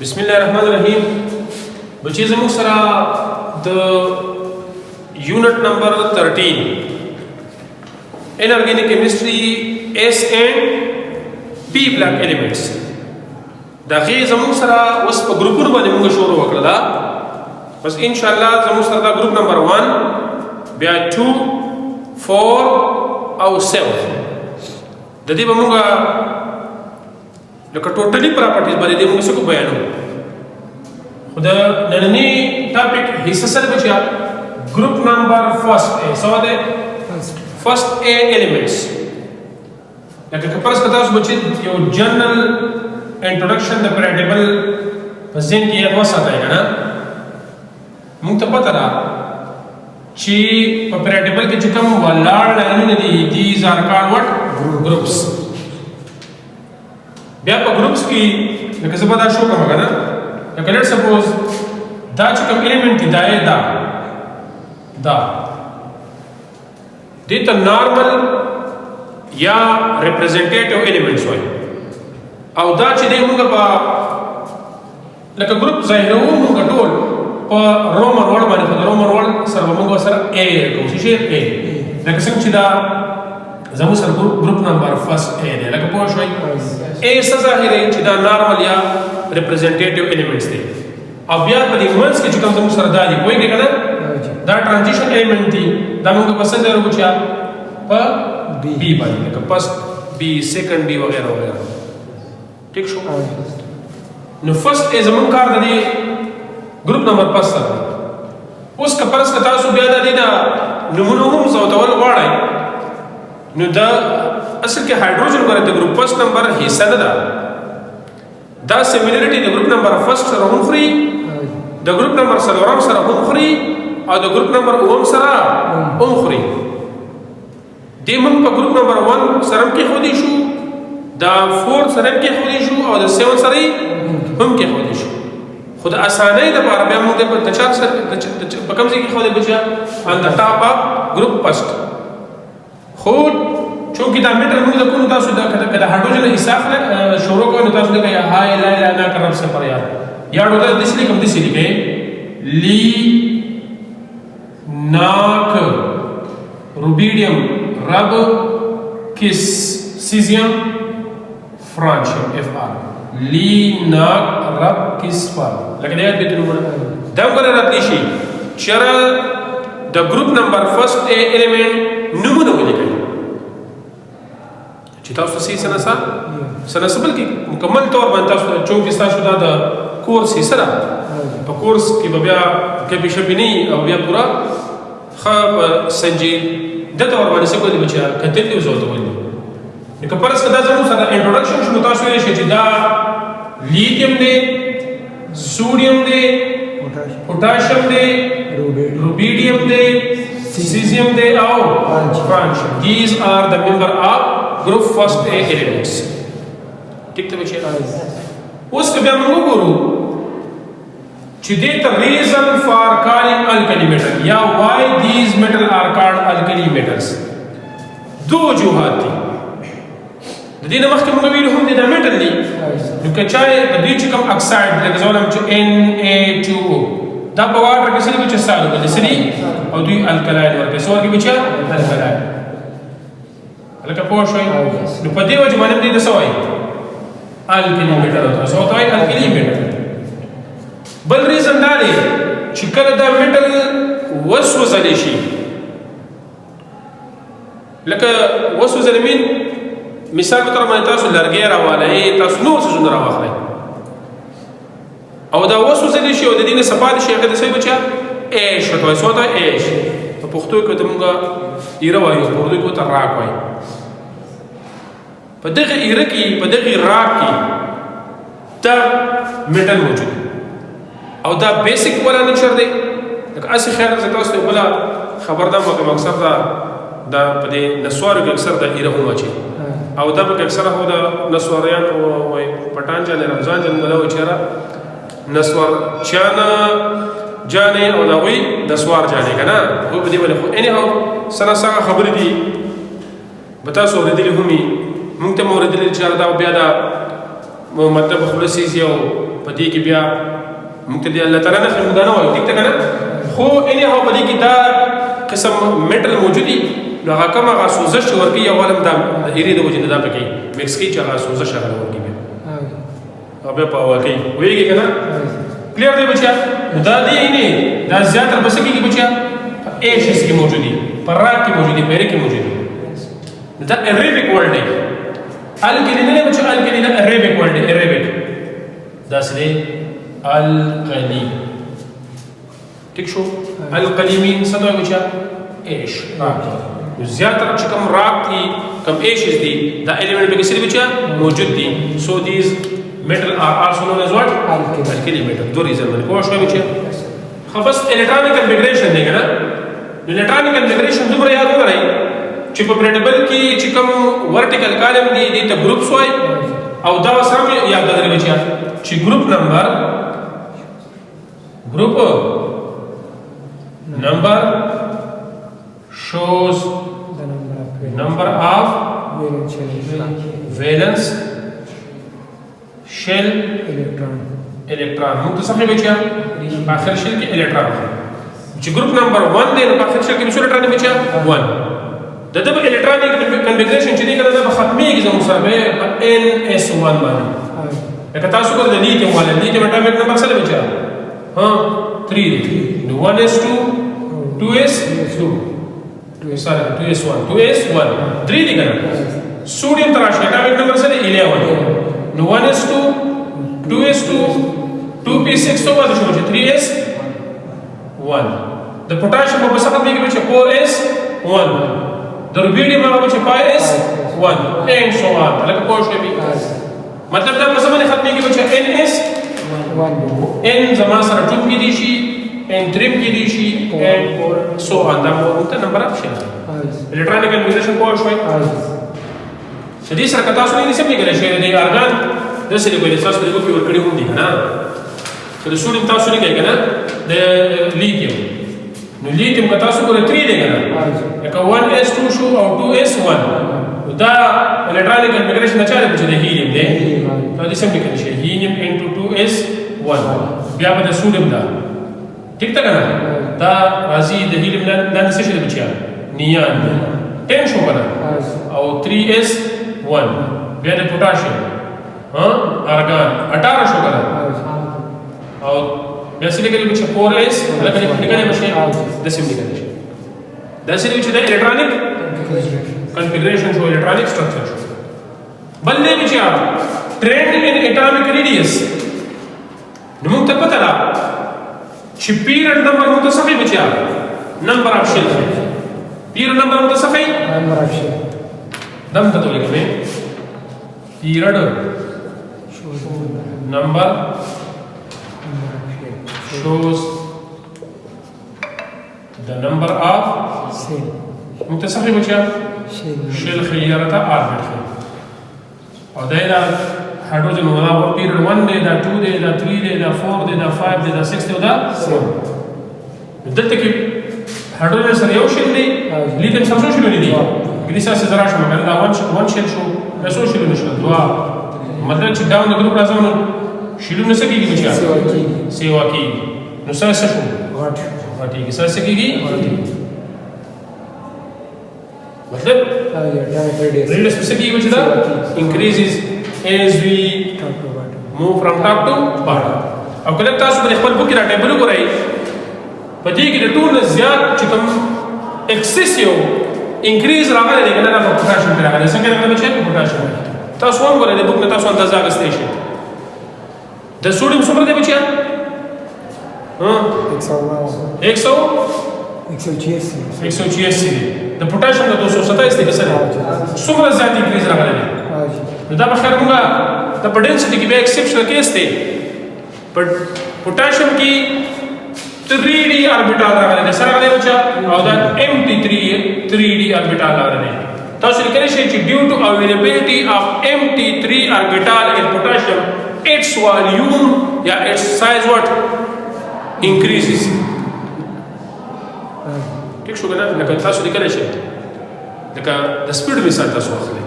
बिस्मिल्लाहिर्रहमानिर्रहीम। बच्चे ज़मूक सरा the unit number 13 inorganic chemistry S and P block elements दाखिल ज़मूक सरा उस पर ग्रुपों बने मुझे शोर हुआ करदा बस इंशाल्लाह ज़मूक सरा दा ग्रुप नंबर 1 ब्या 2 4 और 7 ददी बमुगा लका टोटली प्रॉपर्टीज बारे दे मुझे को बयान हो खुदा नन्ही टॉपिक हिस्सा सर बचा ग्रुप नंबर फर्स्ट ए सवाल है फर्स्ट ए एलिमेंट्स लका कपरस कथा उस बच्चे यो जनरल इंट्रोडक्शन द पैराडाइबल जिन की एक वसा था ना मुझे पता रहा ची पैराडाइबल के चिकम वालार लाइन दी these are called what groups बिया पर ग्रुप्स की लेकिन सब बता शो कम होगा ना लेकिन लेट्स सपोज दा चिकम एलिमेंट थी दाए दा दे तो नॉर्मल या रिप्रेजेंटेटिव एलिमेंट्स होय और दा चिदे मुंगा पा लेकिन ग्रुप जाहिर हो मुंगा टोल पर रोमन वर्ड माने पर रोमन वर्ड सर्व मुंगा सर ए कोशिश ए लेकिन संग चिदा जमू sir group number first A दे लेकिन पोश होय ए सजाहिर है चिदा नॉर्मल या रिप्रेजेंटेटिव एलिमेंट्स थे अब या पर ह्यूमंस के चिकम जमू सर दादी कोई के ना दा ट्रांजिशन एलिमेंट थी दा मुंगा पसंद है कुछ या पर बी बाई लेकिन फर्स्ट बी सेकंड बी वगैरह वगैरह ठीक शो नो फर्स्ट ए जमू कार दे ग्रुप नंबर 5 सर उस कपरस कथा सु बेदा दीदा नमुनुम सौतवल वाड़ा नु दा असल के हाइड्रोजन करे ग्रुप फर्स्ट नंबर हिस्सा दा similarity the group number first sir हम फ्री द ग्रुप नंबर सलवरम सर हम फ्री और द ग्रुप नंबर ओम सर हम फ्री देमन पर ग्रुप नंबर 1 सरम के खुदी शु द 4 सरम के खुदी शु और द 7 सरी हम के खुदी शु खुद आसानी द बार बे मुदे पर तचार सर बकम से की खुदी बचा on the top of group first खुद चूंकि दा मीटर मुझे को नुता सुदा कदा हाइड्रोजन हिसाब ने शोरो को नुता सुदा का हाय ला ला ना करब से पर यार होता दिसली कम दिसली के ली नाक रुबिडियम रब किस सीजियम फ्रांशियम एफ आर ली नाक रब किस पर लेकिन यार बितनु दम करे रतिशी चरा the group number first A element नमुना हो लिखे चिता उससे सनसबल की मुकम्मल तौर पर तास चूंकि शुदा द कोर्स हिस्सा तो कोर्स की बबिया के पीछे भी नहीं और बबिया पूरा खब संजील द तौर पर से कोई बच्चा कहते थे उस तो बोली लेकिन परस कदा जरूर सदा इंट्रोडक्शन शुरू तास हुए शिदा लिथियम दे सोडियम दे पोटेशियम दे रुबिडियम दे सीजियम दे और francium these are the member of group first A elements ठीक तो बच्चे उसके बाद हम गुरु चिदेत reason for calling alkali metal या why these metal are called alkali metals दो वजूहात थी दीना मख्त मुगबील हम दीना मेटल ली क्योंकि चाहे दीच कम ऑक्साइड लगे ज़ोलम च Na2O दा वाटर के सरी बिच साल को सरी और दुई अल्कलाइन और के सोर के बिच अल्कलाइन अलका पोश होई नु पदे वज माने दी दसवाई अल्कली मेटल होता सो तो है अल्कली मेटल बल रीजन डाले चिकन दा मेटल वसवसलेशी लका वसवसलमीन मिसाल के तौर पर तासु लरगेरा वाला है तासु नो से जुनरा वाला او دا وسوسه شي او د دینه سپاد شي هغه د څه بچا ايش تو سوته ايش په پښتو کې تمغه ایره وایي په اردو کې ته راک وایي په دغه ایره کې په دغه راک کې دا میټل موجود او دا بیسیک ولا نشر دی لکه اسی خیر زه تاسو ته بلا خبردار مګم اکثر دا په دې نسوارو کې اکثر د ایره هم اچي او دا په اکثر هو د نسواریان او پټان جان رمضان جن ملو چیرې نسوار چانا جانے او ناوی نسوار جانے کا نا وہ بدی والے خو اینی ہاو سنا سا خبر دی بتا سو ردی همی مونږ ته مورد دل چار دا بیا دا مطلب خلاصیز یو په دې کې بیا موږ ته الله تعالی نه خلک نه وایي ټیک کنه خو ان هو په دې کې دا قسم میټل موجودي نو هغه کوم هغه سوزش ورکی یو ولم دا هېری د وجه نه دا پکې مکس کی چې هغه سوزش هغه ورکی به او به په واقعي ویږي کنه کلیر دی بچا دا دی نه دا زیاتره بس کې بچا ایشز کې موجودي پراک کې موجودي پیری کې موجودي دا عربیک ورډ دی الکلی نه بچا الکلی نه عربیک ورډ دی عربیک دا سره القلی ٹھیک شو القلیمین څه دوی بچا ایش راک زیاتره چې کوم راک دي کوم ایشز دي دا ایلیمنٹ به کې سره بچا موجود دي سو دیز metal are also known as what alkali metal دو reason باندې کوم شوی بچا خو بس electronic configuration دی کنه electronic configuration دومره یاد ولرئ چې په پرنټبل کې چې کوم ورټیکل کالم دی د ګروپس وای او دا سره یاد درې بچا چې ګروپ نمبر shows the number of valence shell electron موږ ته څه بچا اخر شل کې الکترون چې ګروپ نمبر 1 دی نو اخر شل کې څو الکترون بچا 1 د دې الکترونیک کنفیګریشن چې دی کنه دا ختميږي زموږ سره به NS1 باندې لکه تاسو کو د لیتیم والا لیتیم اټومیک نمبر سره بچا ها 3 دی نو 1s2 2s2 2s1 3 دی کنه सोडियम तराश एटॉमिक नंबर से 11 no 1s2 2s2 2p6 तो बाद शुरू 3s1 the potassium को बस खत्म के 4s1 the rubidium को 5s1 and so on लग कोश भी मतलब जब समय खत्म के ns1 n जमा सर टूम की दिशी n ट्रिम की दिशी and so on दा वो number of shell electronic configuration कोश है شدي سره کتا سو نه سم نه کړی شي د ارګان د سړي په اساس په کې ورکړي هم دي نه چې د سوډیم تاسو نه کوي کنه د لیتیم نو لیتیم کتا سو پر 3 دی کنه لکه 1s2 شو او 2s1 دا الکترونیک کنفیګریشن نه چاره چې د هیلیم دی دا د سم نه کړی شي هیلیم انټو 2s1 بیا به د سوډیم دا ٹھیک تا کنه دا راځي د هیلیم نه څه شي بچیا نیان 10 شو کنه او 3s 1 بیا د پوتاشیم ارګان 18 شو کنه او بیا سړي کې چې 4s لکه نګړې مشه د سیم نګړې شي دا سړي چې د الکترونیک کنفیګریشن شو الکترونیک سټرکچر شو بلې چې ټرند ان اټومیک ریډیوس نو موږ ته پته ده چې پیریډ نمبر متصفي بچا نمبر اف شیل پیریډ نمبر متصفي نمبر اف شیل دم ته لیکو به پیریډ نمبر shows the number of متصفي بچا شیل خيارته اوربیټ او دا هایدروجن ولا پیریډ 1 دی دا 2 دی دا 3 دی دا 4 دی دا 5 دی دا 6 دی دا 7 دلته کې هایدروجن سره یو شیل دی لیتیم سره څو شیل دي ګلیسا سره زرا شو مګر دا 1 شیل شو څو شیل نشو دوا مطلب چې داون ګروپ راځو نو شیلونه څه کیږي بچا سیوا کیږي نو څه شو غټي کې څه کیږي مطلب ریډیوس څه کیږي بچا increases as we move from top to bottom او کله تاسو په خپل بوک کې را ټیبل وګورئ په دې کې د ټول زیات چې کوم ایکسسیو انکریز راغلی دی کنه دا پوتاشیم راغلی څنګه راغلی چې پوتاشیم تاسو هم وګورئ د بوک نه تاسو اندازه اخیستی شئ د سوډیم څومره دی بچیا 186 دی د پوتاشیم د 227 دی کسره څومره زیات انکریز راغلی دی دا بخیر موږ د پډنسټي کې به ایکسپشنل کیس دی پر پوتاشیم کې 3d اوربیټال راغلی دی سره راغلی بچا او دا mt3d اوربیټال راغلی تاسو لیکلی شئ چې ډیو ټو اویلیبিলিټي اف mt3 اوربیټال ان پوتاشیم its volume یا its size what increases ٹھیک شو کنه لکه تاسو لیکلی شئ لکه د سپیډ مثال تاسو واخلئ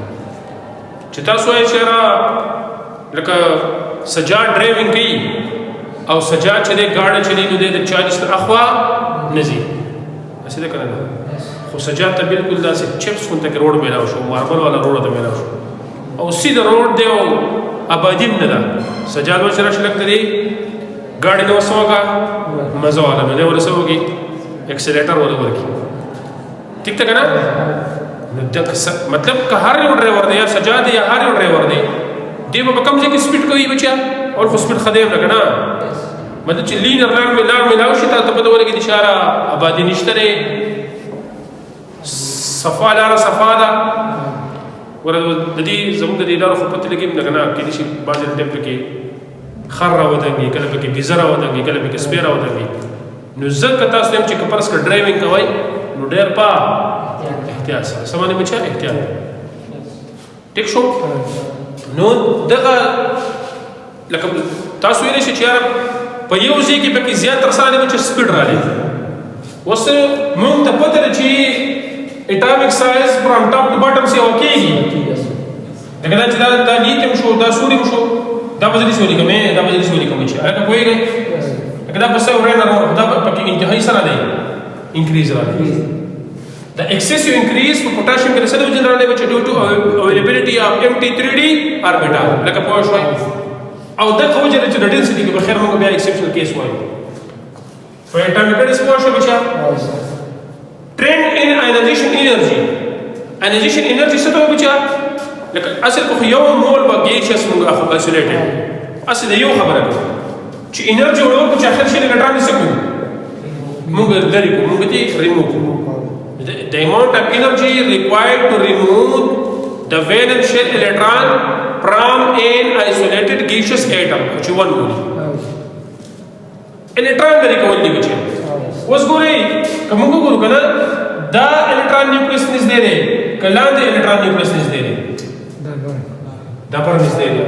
چې تاسو یې چیرې لکه سجاد ډرایوینګ کوي او سجاد چې دی ګاډی چلی نو دی د 40 نه اخوا نه ځي هسې ده که نه خو سجاد ته بالکل داسې چپس غونته کې روډ میلاو شو ماربل والا روډ ته میلاو شو او سیده روډ دی او آبادي هم نه ده سجاد به چې راشي لږ ته دی ګاډي نه ورسه وکړه مزه والا نو دی ورسه وکړي ایکسلیټر ولا ورکړي ٹھیک ده که نه مطلب که هر یو ډرایور دی یا سجاد دی یا هر یو ډرایور دی دی به په کوم ځای کې سپیډ کوي بچیا اور خو سپیډ ښه دی هم نه که نه مطلب چې لینر لار میلاو شي تا ته پته ولګي د اشاره آبادي نشته دی صفا لاره صفا ده ګوره د دې زموږ د دې لارو خو پته لګي هم نه که نه کېدای شي بعضې ټایم پکې خر راودنګي کله پکې بیزه راودنګي کله پکې سپی راودنګي نو زه که تاسو یم چې که فرض کړه ډرایوینګ کوئ نو ډېر په احتیاط سره څه باندې بچیا احتیاط ټیک شو نو دغه لکه تاسو ویلی شئ چې یاره په یو ځای کې پکې زیات تر سره دی چې سپیډ رالی اوس موږ ته پته ده چې اټامیک سایز فرام ټاپ ټو باټم سیوا کېږي لکه دا چې دا لیتیم شو دا سوریم شو دا به زه داسې ولیکمې دا به زه داسې ولیکم چې هلکه پوهېږئ لکه دا په څه ورینه دا پکې انتهایي سره دی انکریز رالی The excessive increase for potassium کې څه د وجې راغلی چې due to availability of MT3D orbital لکه پوه شوئ او دغه وجه چې د ډینسټي کې بخیر موږ بیا ایکسپشنل کیس وایو په انټرمیډیټ پوه شو بچا trend in ionization energy ionization energy څه ته بچا لکه اصل خو یو مول به ګیشس موږ اخو اسولیټډ اصل یو خبره ده چې انرژي ورو چې اخر شي الکترون څه کوي موږ لري کوو موږ دې ریموو the amount of energy required to remove the valence shell electron from an isolated gaseous atom which one mole electron لري کول دی بچي اوس ګورئ کوم ګورو کنه دا electron nucleus نږدې دی کله دا electron nucleus نږدې دی دا پر نږدې دی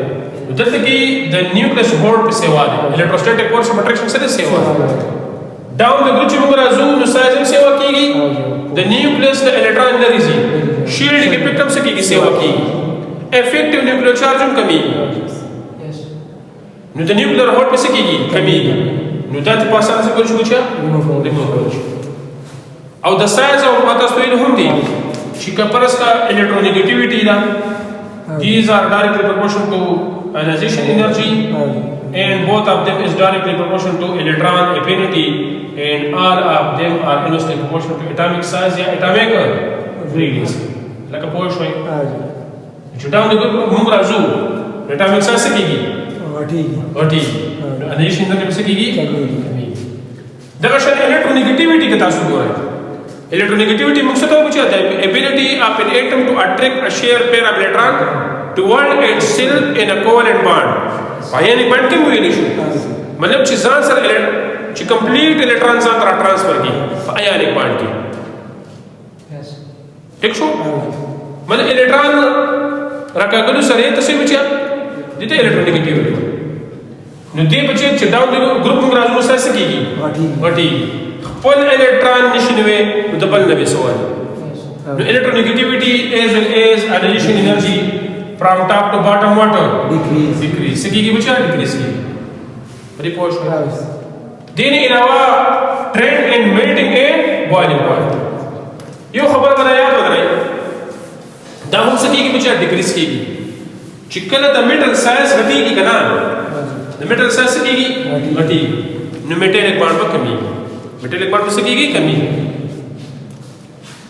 دلته کې د nucleus board په سیوا دی electrostatic force of attraction سره سیوا down the group موږ راځو نو سایز هم سیوا کیږي د نیوکلیس د الکترون لري زی شیلډ کې پکټم سکیږي سیوا کیږي افیکټیو نیوکلیئر چارج هم کمیږي نو د نیوکلیئر هوټ په سکیږي کمیږي نو دا په اساس څه کولی شو او د سایز او پاتہ ستویل هم دي چې کپرس کا الکترونیګیټیویټی دا these are directly proportional to ionization energy and both of them is directly proportional to electron affinity and all of them are inversely proportional to atomic size या atomic radius लगा पहुँच हुई जुड़ा उन्हें कोई मुंग Raju atomic size से कीगी वाटी ionization energy से कीगी दरअसल electronegativity का तासुब हो रहा है electronegativity मुख्य तो कुछ आता है ability of an atom to attract a shear pair of electron toward itself in a covalent bond ionic bond क्यों हुई इशू मतलब चीज़ां सर چې کمپلیټ الکترون ځان را ټرانسفر کی آیونیک بانډ کی ٹھیک شو مطلب الکترون راکاګلو سره تاسو بچا دته الکترونیګیټیویټي نو دې بچي چې دا د ګروپ موږ راځو سره سکیږي واټي خپل الکترون نشنوي نو د بل نه سوال نو الکترونیګیټیویټي از ionization energy from top to bottom water decrease سکیږي بچا ډیکریز کیږي پرې پوه شو دین علاوه ټرینډ ان میلټینګ اینڈ بوائلینګ پوائنٹ یو خبر غلا یاد وګورئ دا هم سکیږي بچا ډیکریز کیږي چې کله د میټل سایز غټیږي کنه د میټل سایز سکیږي غټیږي نو میټالیک بانډ به کمیږي میټالیک بانډ به سکیږي کمیږي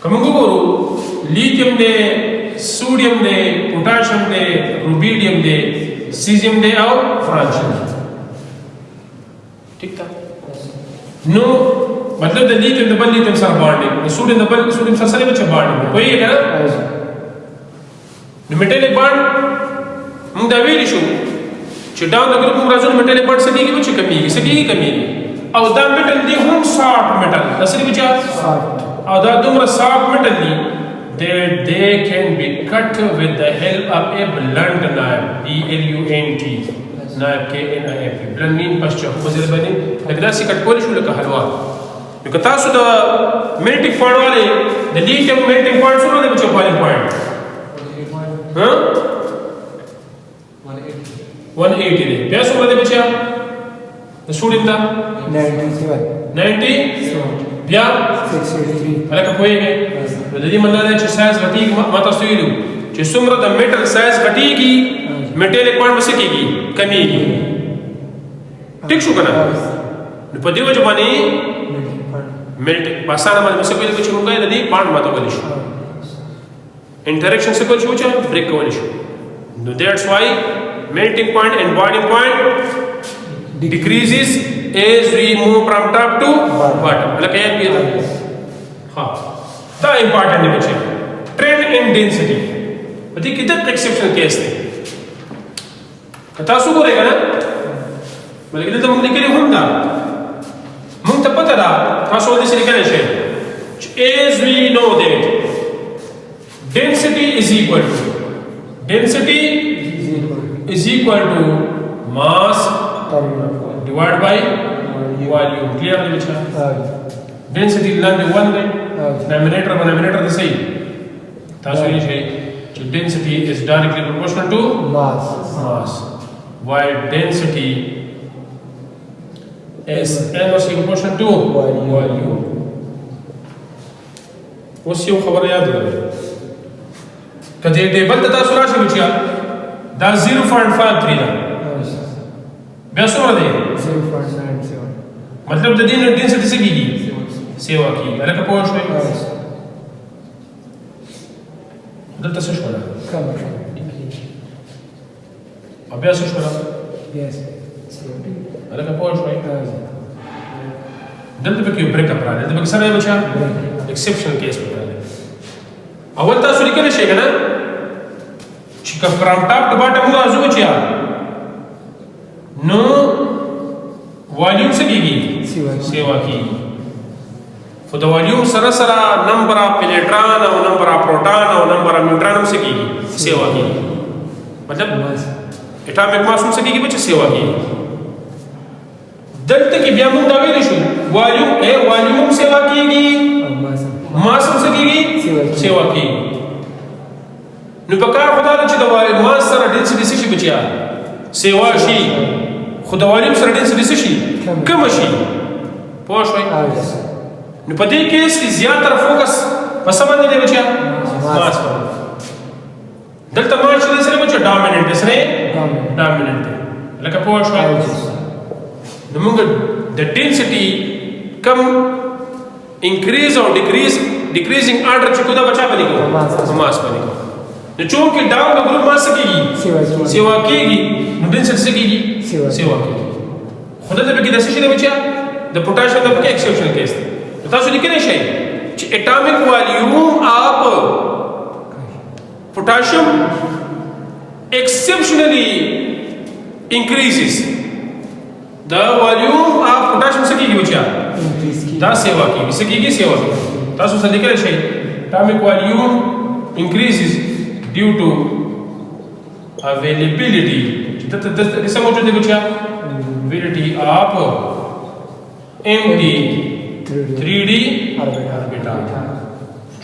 کوم وګورو لیتیم دی سوډیم دی پوټاشیم دی روبیډیم دی سیزیم دی او فرانچیم ٹھیک تھا نو مطلب د لیتیم د بل لیتیم سره بانډینګ د سوډیم د بل سوډیم سره سره بچا بانډینګ کوئی کنه نو میټالیک بانډ موږ دا ویلی شو چې ډاون د ګروپ موږ راځو میټالیک بانډ سکیږي بچ کمیږي او دا میټل دی هم سافټ میټل اصلي بچا او دا دومره سافټ میټل دی that they can be cut with the help of a blunt knife BLUNT knife KNIF blunt mean پښچه په ځای باندې لکه داسې کټ کولی شو لکه حلوا نو که تاسو د میلټینګ پوینټ والے د لیتیم میلټینګ پوینټ سره د بچو بوائلینګ پوینټ ها 180 180 دی بیا څومره دی بچیا د سټوډنټ دا 90 بیا 683 هلکه پوهیږئ نو د دې مطلب دی چې سایز غټیږي ما تاسو ویلو چې څومره د میټل سایز غټیږي میټالیک پوینټ به څه کېږي کمیږي ټیک شو که نه نو په دې وجه باندې میلټ په اسانه باندې به څه کولی چې موږ د دې پاڼ ماتولی شو انټریکشن څه کولی شو چې بریک کولی شو نو دیټس وای melting point and boiling point decreases as we move from top to bottom like ये भी था हाँ तो important है बच्चे trend in density बच्चे किधर exceptional case थे तासु को रहेगा ना मतलब किधर तो मुझे क्या नहीं होता मुझे तब पता था तासु वाले से निकलने चाहिए as we know that density is equal to mass divided by volume clear है बच्चा density लाने 1 है denominator तो सही तासु ये है जो density is directly proportional to mass while density is inversely proportional to volume वो सी खबर याद रहे कदे टेबल तथा सुराशी बच्चा दा 0.53 दा बया څومره دی 0.97 मतलब د دې ډینسټي څه کیږي سیوا کی الکه پوه شوي دلته څه شو کم بیا څه شو یس الکه پوه شوي دلته به کې بریک اپ راځي دلته به څه راځي بچا एक्सेप्शनल केस में करें अवल तासु लिखे शे ना चिका फ्रॉम टॉप टू बॉटम हुआ जो बचिया नो वॉल्यूम से की सेवा की फॉर द वॉल्यूम सरा नंबर ऑफ इलेक्ट्रॉन और नंबर ऑफ प्रोटॉन और नंबर ऑफ न्यूट्रॉन से की सेवा की मतलब एटॉमिक मास से की बच्चे सेवा की दल्त की ब्यामुन दावे लिशु वॉल्यूम सेवा की मास से की सेवा की नु बकार खुदा ने चिदा वाली मास सर डेंसिटी से बचिया सेवा शी खुदा वाली सर डेंसिटी से शी कम शी पोश भाई नु पदे केस की ज्यादा फोकस पसंद नहीं दे बचिया मास पर दल्ता मास से बचिया डोमिनेंट इसने डोमिनेंट लका पोश भाई नु मुंग the density come increase or decreasing order चुकुदा बचा बनेगा मास बनेगा तो चूंकि डाउन का ग्रुप मास की सेवा की डेंसिटी से की सेवा की खुदा जब की दशा ने बचा द पोटेंशियल का एक्सेप्शनल केस तो तासु लिखने चाहिए कि atomic volume of potassium exceptionally increases the volume of potassium से की बचा दा सेवा की इसकी सेवा की तासु से लिखे शे atomic volume increases due to availability this मौजूद है बच्चा availability of empty 3D orbital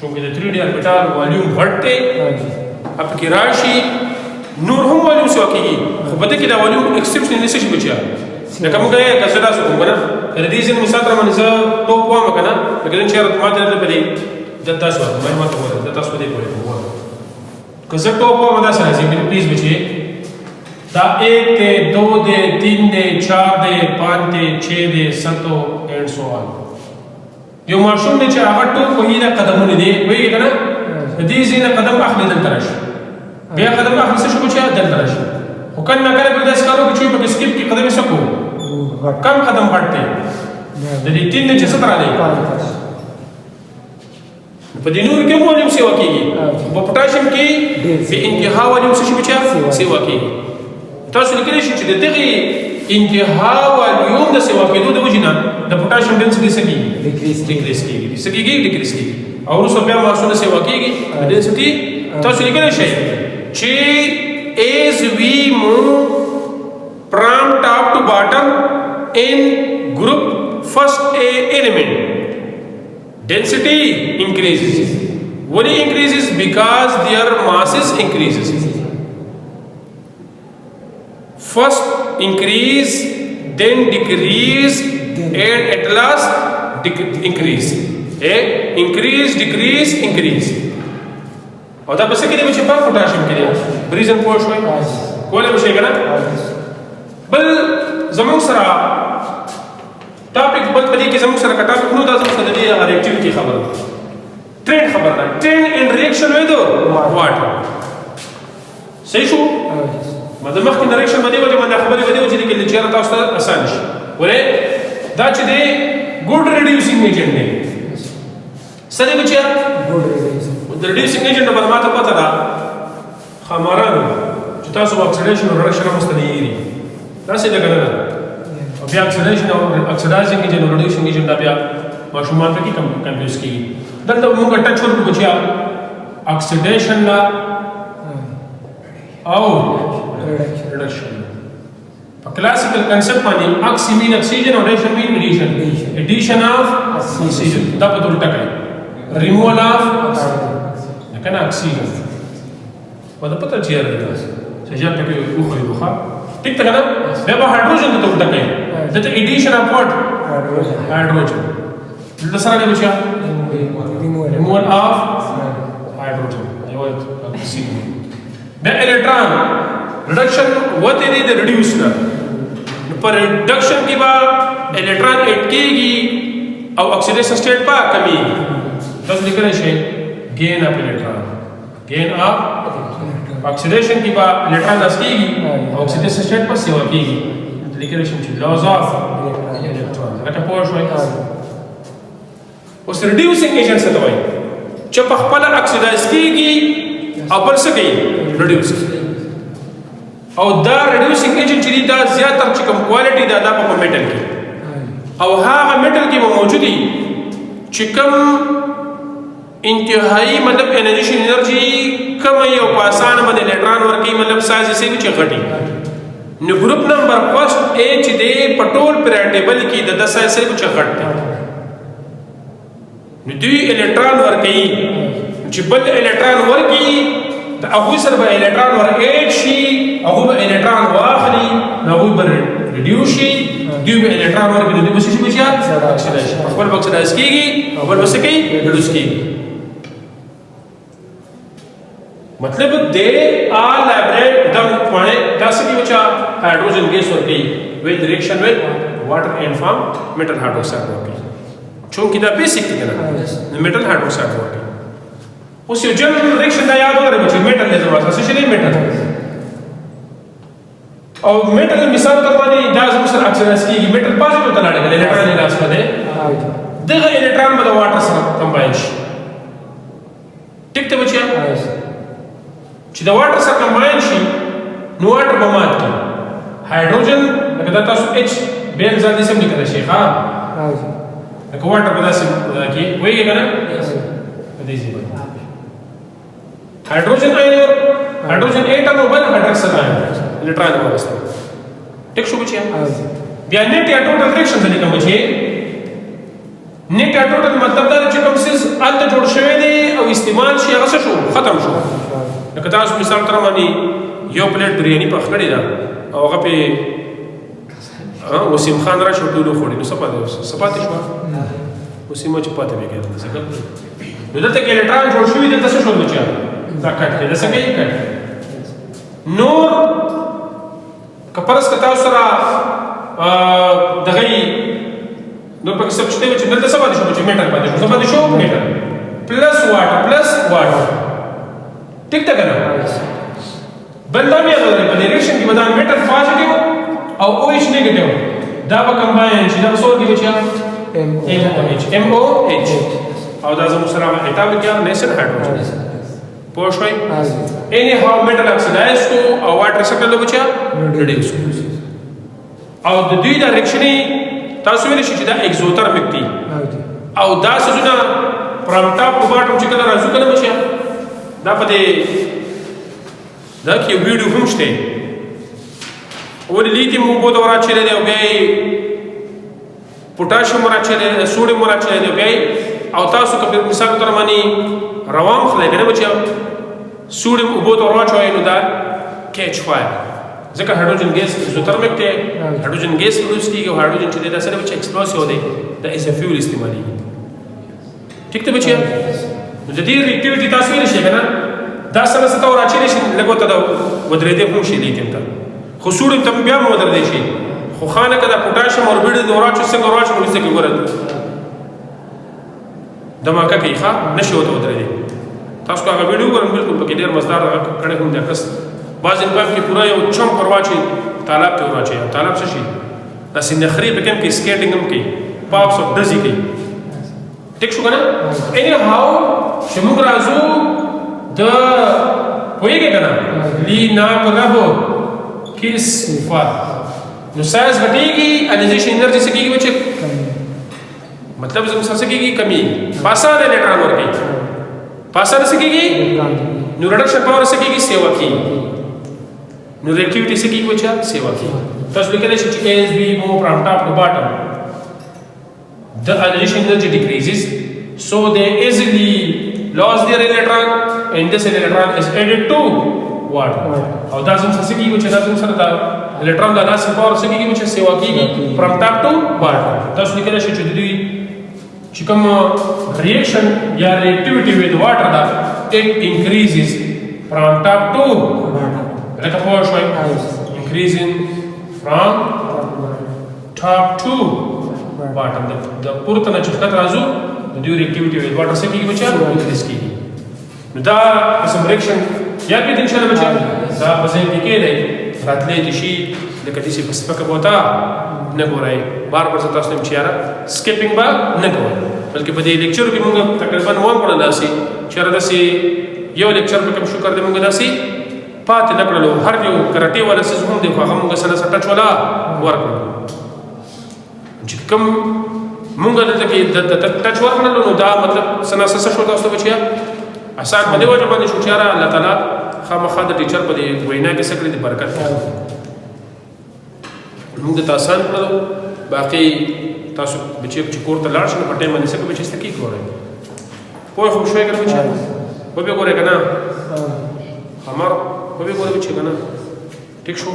चूंकि 3D orbital वॉल्यूम बढ़ते अब की राशि नूर हम वॉल्यूम से वाकई तो बता कि दा वॉल्यूम एक्सेप्शनली से बच्चा لكن ممكن هي كذا سوكم كنا الرئيس المساطرة من إذا توقوا مكنا لكن إن شاء الله ما تنتظر بدي جدا سواد ما تقول جدا سواد يقول هو كذا توقوا ماذا سنسي بليز بيجي دا 1 دے 2 دے 3 دے 4 دے 5 دے 6 دے 7 and so on يوم عشون نيجي أغطو وهنا قدمون دي وين كنا دي زينا قدم أخلي دلترش بيا قدم أخلي سشو بيجي دلترش وكان نكره بدأ سكارو بيجي بكسكيب كي قدم يسكو कम कदम बढ़ते यदि 3 ने 6 तरह नहीं पदिनूर क्यों वॉल्यूम सेवा कीगी वो पोटेशियम की इंतहा वॉल्यूम से बचा सेवा कीगी तासु लिखने शे दे तगी इंतहा वॉल्यूम द सेवा की दो वजिना द पोटेशियम डेंसिटी से डिक्रीज कीगी और उस पे मासुन सेवा कीगी डेंसिटी तासु लिखने शे ची as we move from top to bottom in group first A element density increases why increases because their masses increases first increase, then decrease, and at last increase. Increase, decrease, increase. او دا بس کې دی چې په پوتاشیم کې دی بریزن پوه شوي کوله به شي کنه بل زموږ سره ټاپک بل په دې کې زموږ سره ټاپک نو دا زموږ سره دی هغه اکټیویټي خبره ټرند خبره ده ټرند ان ریاکشن وذ واټر صحیح شو مده مخکې ریاکشن باندې وجه باندې خبرې باندې وجه کې چې تاسو ته آسان شي ولې دا چې دی ګډ ریډیوسینګ ایجنټ دی سره بچیا ګډ د ریډیوسینګ ایجنټ په ماته پته ده خمارانو چې تاسو اکسیډیشن او ریډکشن مستنیری دا څه ده کنه بیا اکسیډیشن او اکسیډایزینګ ایجنټ او ریډکشن ایجنټ بیا ماشومان په کې کنفیوز کیږي دلته موږ ټچ ورکړو بچیا اکسیډیشن لا او ریډکشن په کلاسیکل کنسپټ باندې اکسی مین اکسیجن او ریډکشن مین ایډیشن اف اکسیجن دا په ټول ټکای ریموول اف کنه اکسیجن په پته چیرې ده چې ځکه چې خو ښه ټیک ته کنه بیا به هایدروجن ته ټول ټکای دته ایډیشن اف واټ هایدروجن دلته سره دی چې ریموول اف هایدروجن یو اکسیجن بیا الکترون reduction وته دي د reduce نه پر reduction کې با الکترون اټ کېږي او oxidation state په کمیږي تاسو لیکلی شئ gain of electron gain of oxidation کې با الکترون اس کېږي او oxidation state په سیوا کېږي لیکلی شئ چې laws of electron لکه پوه شوي اوس reducing agent څه ته وایي چې په خپل oxidize کېږي او بل څه کوي reduce او دا ریډیوسینګ ایجنټ چې دا زیاتره چې کوم کوالټي دا په میټل کې او هغه میټل کې به موجودي چې کوم انتهایی مطلب انرژي کم یو په اسانه باندې الکترون ورکوي مطلب سایز یې چې غټي نو ګروپ نمبر فرست ا چې دی په ټول پیریډ کې د 10 سایز چې غټ دی نو دوی الکترون ورکوي چې بل الکترون ورکوي د هغوی سره به الکترون ور ایډ شي هغوی به الکترون واخلي نو هغوی به ریډیوس شي دوی به الکترون ورکړي دوی به څه شي بچیا اکسیدایز شي خپل به اکسیدایز کېږي او بل به څه کوي ریډیوس کېږي مطلب دې آر لیبریټ دم پوائنټ دا څه کې بچا هایدروجن ګیس ورکړي with reaction with water and form metal hydroxide ورکړي چونکې دا بیسیک دی کنه metal hydroxide ورکړي اوس یو جنرال ریاکشن دا یاد ولرئ چې میټل دی ضرورت څه شي دی میټل او میټل مثال تر باندې دا زموږ سره اکسیدایز کېږي میټل پازیټیو ته لاړېږي الکترون یې لاس باندې دغه الکترون به د واټر سره کمباین شي ټیک ته بچیا چې د واټر سره کمباین شي نو واټر به مات کړي هایدروجن لکه دا تاسو اچ بیل ځان دې سم لیکلی شي ښه لکه واټر به داسې کې پوهېږئ که نه په دې ځای باندې hydrogen ion और hydrogen atom और बल hydroxide ion electron को वास्ते take show बचिया बया नेट या total reaction से निकम बचिए नेट या टोटल मतलब دا چې کوم سیس انت جوړ شوی دی او استعمال شي هغه شو ختم شو لکه تاسو مثال تر باندې یو پلیټ بریانی په خړې ده او هغه په وسیم خان را شو ټولو خوړي نو سپاتې شو وسیم چې پاتې وګورئ څنګه نو دلته کې الکترون جوړ شوی دی تاسو شو بچیا دا کټ کې دا څنګه یې کټ نور کپرس کتا سره دغه نو په څه چې چې دلته څه باندې شو چې میټل باندې شو څه باندې شو میټل پلس واټر ټیک ته کنه بلدا مې غوړې په ریاکشن کې بدل میټل پوزټیو او او ایچ نیگیټیو دا به کمباین شي دا څور کې بچیا ام او ایچ او دا زموږ سره اتابیک یا نیسن هایدروجن پوه شوي any how metal oxidize کو او واټر څه کړل بچا ریډیوس او د دوی د ریاکشنې تاسو ویل شي چې دا اکزوترمیک دي او دا سونه پرمټا په باټم چې کله راځو کنه بچا دا په دې دا کې ویډیو هم شته ولې لیتیم مو بده ورا چیرې دی او بیا پوتاشیم ورا چیرې سوډیم ورا چیرې دی بیا او تاسو که مثال تر باندې روان خلک نه بچا سوډیم وبو ته راچوي نو دا کیچ فایر ځکه هایدروجن ګیس ایزوترمیک دی هایدروجن ګیس پروډوس کیږي او هایدروجن چې دا سره چې ایکسپلوسیو دی دا ایز ا فیول استعمالي ٹھیک ته بچیا د دې ریاکټیویټي تاسو یې شي کنه دا سره څه تور اچي شي لګو ته ودرې دې خو شي لیکن ته خو سوډیم ته بیا مو ودرې شي خو خانه کده پوتاشیم اور بیډ د اوراچ څنګه اوراچ نو څه کې ګورل دماکه کې ښه نشي وته ودرې تاسو هغه ویډیو ګورم بالکل پکې ډېر مزدار کړه هم ده کس بعض انقلاب کې پورا یو چم پرواچي طالب ته وراچي طالب څه شي داسې نخري پکې کې سکیټینګ هم کوي پاپس او دزي کوي ټیک شو کنه اني هاو چې موږ راځو د پوهیږي کنه لینا کربو کیس فار نو سایز غټیږي انرژي انرژي سکیږي بچ مطلب زموږ سره سکیږي کمی پاسانه الکترون ورګي پاسانه سکیږي نو ریډکشن پاور سکیږي سیوا کی نو ریاکټیویټي سکیږي بچ سیوا کی تاسو لیکلی شئ چې as we move from top to bottom the addition energy decreases so they easily lose their electron and this electron is added to water او دا زموږ سره کیږي چې دا زموږ سره دا electron د لاس پاور سره کیږي چې سیوا کیږي from top to bottom تاسو لیکلی شئ چې د دوی چې کوم reaction یا reactivity with water دا it increases from top to لکه پوه شوي increasing from top to bottom د پورته نه چې ښکته راځو د دوی reactivity with water سره کیږي بچا increase کیږي نو دا قسم reaction یاد بیت انشاءالله بچا دا په ذهن کې کېدی راتلی دي شي لکه داسې په سپکه بوته نه ګورئ بار بار زه تاسو ته چې یاره سکیپینګ به نه کوئ بلکې په دې لیکچرو کې مونږ تقریبا وکړل داسې چې یاره داسې یو لیکچر په کوم شکر دی مونږ داسې پاتې نه کړلو هر یو کرټې والا څیز هم دی خو هغه مونږ سره ټچ والا ورکړلو چې کوم مونږ دلته کې د ټچ ورکړلو نو دا مطلب څه ناسه شو تاسو ته بچیا اسان په دې وجه باندې شو چې یاره الله تعالی خامخا د ټیچر په دې وینا کې څه کړي دي برکت موږ د آسان کړو باقي تاسو بچي چې کور ته لاړ شئ په ټایم باندې څه کوي چې ستکی ګورئ پوه خو شوي کنه بچي په به ګورئ کنه همار په به ګورئ بچي کنه ٹھیک شو